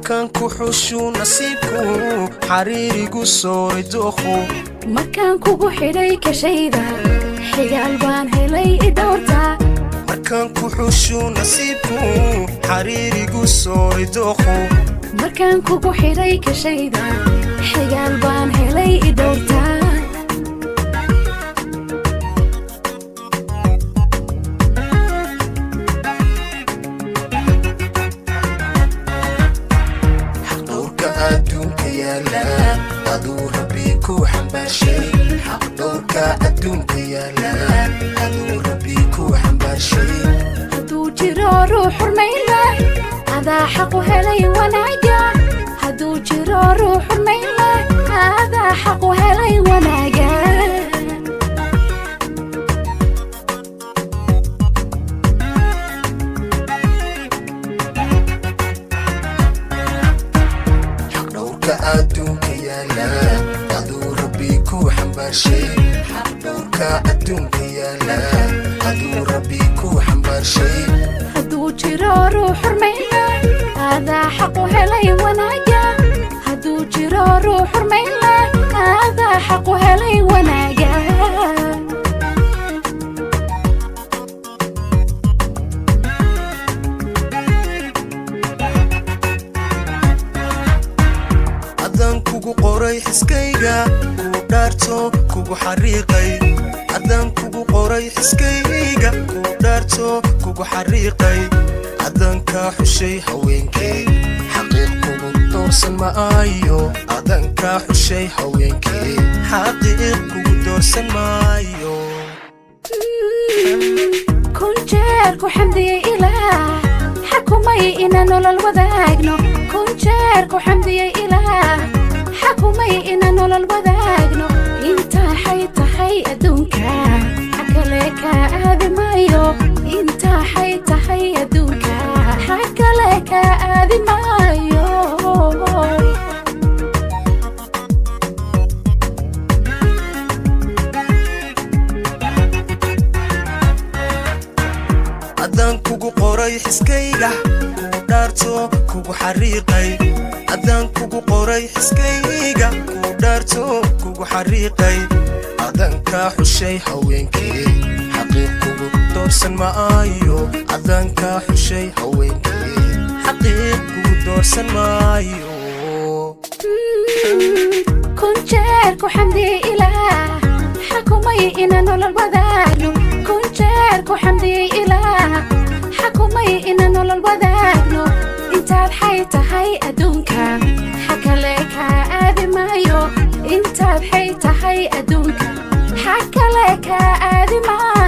markaan ku xushu nasiibku xariirigu soo dookho markaan kugu xidhay kashayda xigaal baan helay idorta markaan ku xushu nasiibku xariirigu soo dookho markaan kugu xidhay kashayda xigaal baan helay idorta adduunka yaala aduu rabbi ku xambaarshay xaqdhowrka adduunka yaala aduu rabbi ku xambaarshay hadduu jiro ruux xurmayna adaa xaqu helay wanaaga hadduu jiro ruux xurmayna adaa xaqu helay wanaaga adduunka yaala aduu rabbi ku xambaarshay xaqdhowrka adduunka yaala aduu rabbi ku xambaarshay hadduu jiro ruux xurmayna adaa xaqu helay wanaaga hadduu jiro ruux xurmayna adaa xaqu helay wanaaga adaan kugu qoray xiskayga ku dhaarto kugu xariiqay adaan kugu qoray xiskayga ku dhaarto kugu xariiqay adaan ka xushay haweenkay xaqiiq kugu doorsan maayo adaan ka xushay haweenkay xaqiiq kugu doorsan maayo kun jeer ku xamdiyay ilaah xakumay inaan nolol wadaagno kun jeer ku xamdiyay ilaah xakumay inaan nolol wadaagno intaa xay tahay adduunka xakale ka aadi maayo intaa xay tahay adduunka xakale ka aadi maayo adaan kugu qoray xiskayga ku dhaarto kugu xariiqay adaan kugu qoray xiskayga ku dhaarto kugu xariiqay adaan ka xushay haweenkay xaqiiq kugu doorsan maayo adaan ka xushay haweenkay xaqiiq kugu doorsan maayo kun jeer ku xamdiyay ilaah xakumay inaan nolol wadaagno kun jeer ku xamdiyay ilaah xakumay inaan nolol wadaagno intaad xay tahay adduunka xakale ka aadi maayo intaad xay tahay adduunka xakale ka aadi maayo